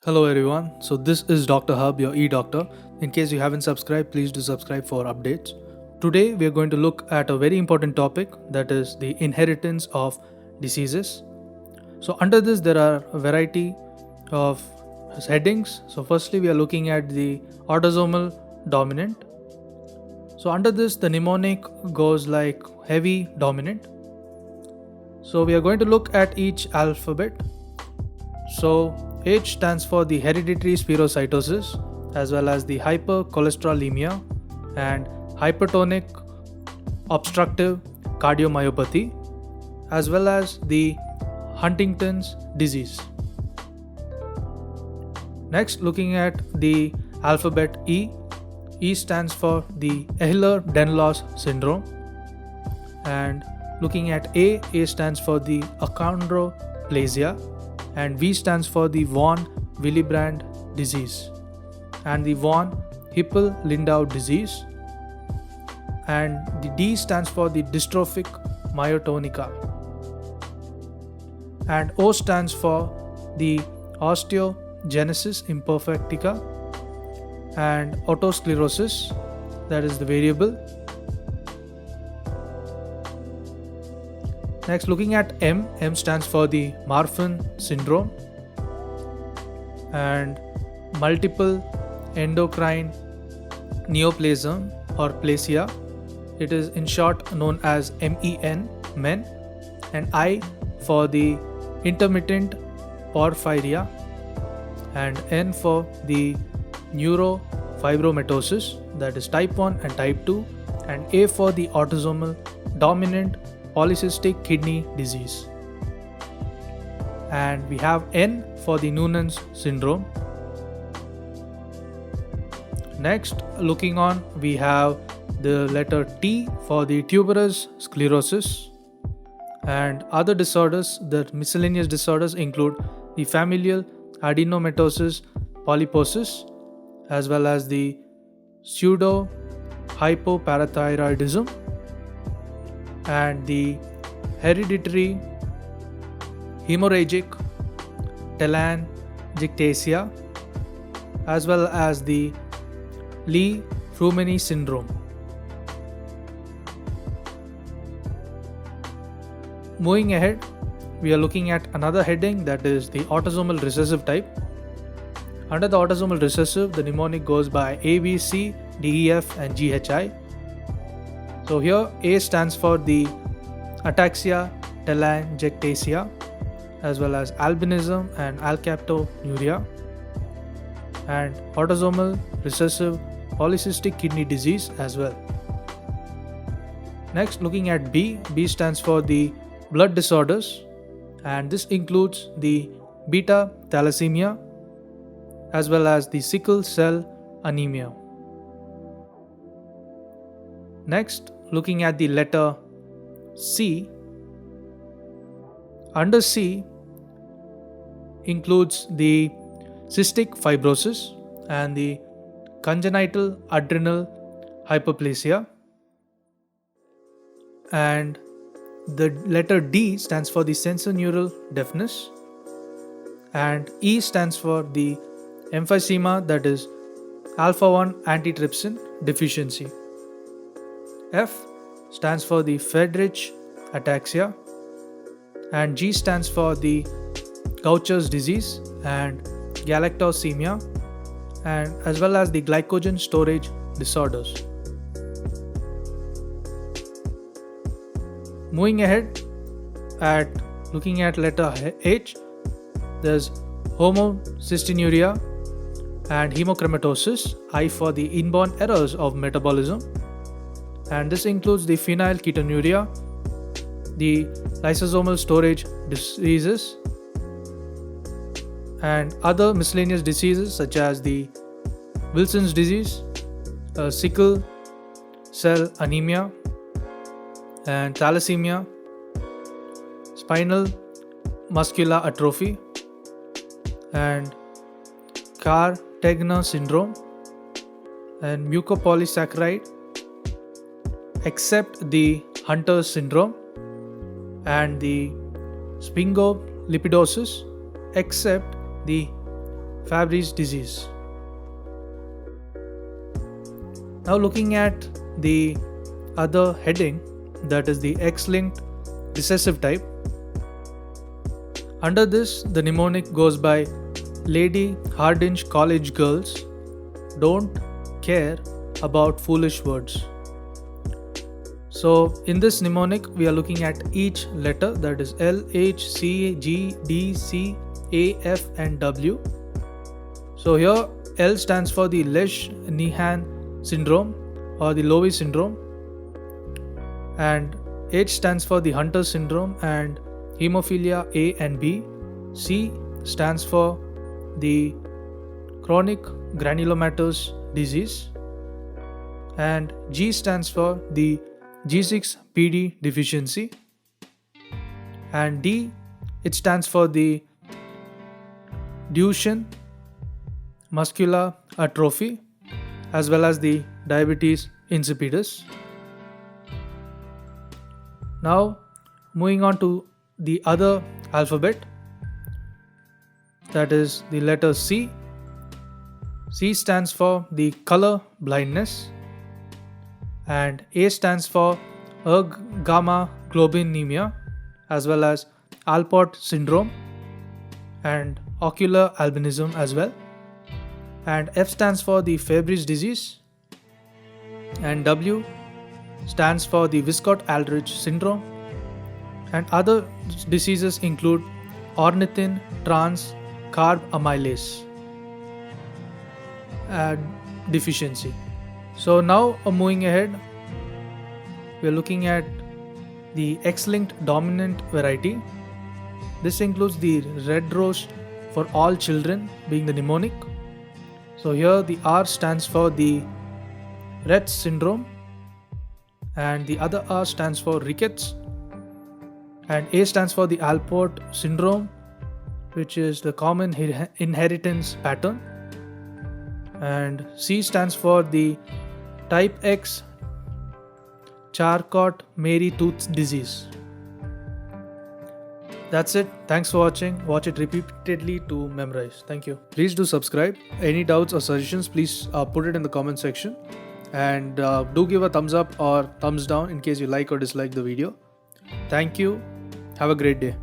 Hello everyone. So this is Dr. Hub, your e-doctor. In case you haven't subscribed, please do subscribe for updates. Today we are going to look at a very important topic, that is the inheritance of diseases. So under this there are a variety of headings. So firstly we are looking at the autosomal dominant. So under this the mnemonic goes like heavy dominant. So we are going to look at each alphabet. So H stands for the hereditary spherocytosis, as well as the hypercholesterolemia and hypertonic obstructive cardiomyopathy, as well as the Huntington's disease. Next, looking at the alphabet E. E stands for the Ehlers-Danlos syndrome, and looking at A stands for the achondroplasia, and V stands for the von Willebrand disease, and the von Hippel-Lindau disease, and the D stands for the dystrophic myotonica, and O stands for the osteogenesis imperfecta and autosclerosis, that is the variable. Next, looking at M. M stands for the Marfan syndrome and multiple endocrine neoplasm or plasia. It is in short known as MEN, men, and I for the intermittent porphyria, and N for the neurofibromatosis, that is type 1 and type 2, and A for the autosomal dominant polycystic kidney disease, and we have N for the Noonan's syndrome. Next, looking on, we have the letter T for the tuberous sclerosis, and other disorders. The miscellaneous disorders include the familial adenomatosis polyposis, as well as the pseudo hypoparathyroidism, and the hereditary hemorrhagic telangiectasia, as well as the Lee-Frumeni syndrome. Moving ahead, we are looking at another heading, that is the autosomal recessive type. Under the autosomal recessive, the mnemonic goes by A, B, C, D, E, F, and G, H, I. So here A stands for the ataxia telangiectasia, as well as albinism and alkaptonuria, and autosomal recessive polycystic kidney disease as well. Next, looking at B. B stands for the blood disorders, and this includes the beta thalassemia as well as the sickle cell anemia. Next, looking at the letter C. Under C includes the cystic fibrosis and the congenital adrenal hyperplasia, and the letter D stands for the sensorineural deafness, and E stands for the emphysema, that is alpha 1 antitrypsin deficiency. F stands for the Friedreich ataxia, and G stands for the Gaucher's disease and galactosemia, and as well as the glycogen storage disorders. Moving ahead, at looking at letter H, there's homocystinuria and hemochromatosis, I for the inborn errors of metabolism, and this includes the phenylketonuria, the lysosomal storage diseases, and other miscellaneous diseases such as the Wilson's disease, sickle cell anemia, and thalassemia, spinal muscular atrophy, and Cartegna syndrome, and mucopolysaccharide, except the Hunter's syndrome, and the sphingolipidosis, except the Fabry's disease. Now looking at the other heading, that is the X-linked recessive type. Under this, the mnemonic goes by Lady Hardinge College girls don't care about foolish words. So in this mnemonic, we are looking at each letter, that is L, H, C, G, D, C, A, F and W. So here L stands for the Lesch-Nyhan syndrome or the Lowy syndrome, and H stands for the Hunter syndrome and hemophilia A and B. C stands for the chronic granulomatous disease, and G stands for the G6PD deficiency, and D, it stands for the Duchenne muscular atrophy as well as the diabetes insipidus. Now moving on to the other alphabet, that is the letter C. C stands for the color blindness, and A stands for gamma globulinemia as well as Alport syndrome and ocular albinism as well, and F stands for the Fabry's disease, and W stands for the Wiskott-Aldrich syndrome, and other diseases include ornithine trans carb amylase deficiency. So now moving ahead, we are looking at the X-linked dominant variety. This includes the red rose for all children being the mnemonic. So here the R stands for the Rett syndrome, and the other R stands for rickets, and A stands for the Alport syndrome, which is the common inheritance pattern, and C stands for the type X Charcot-Marie-Tooth disease. That's it. Thanks for watching. Watch it repeatedly to memorize. Thank you. Please do subscribe. Any doubts or suggestions, please put it in the comment section, and do give a thumbs up or thumbs down in case you like or dislike the video. Thank you. Have a great day.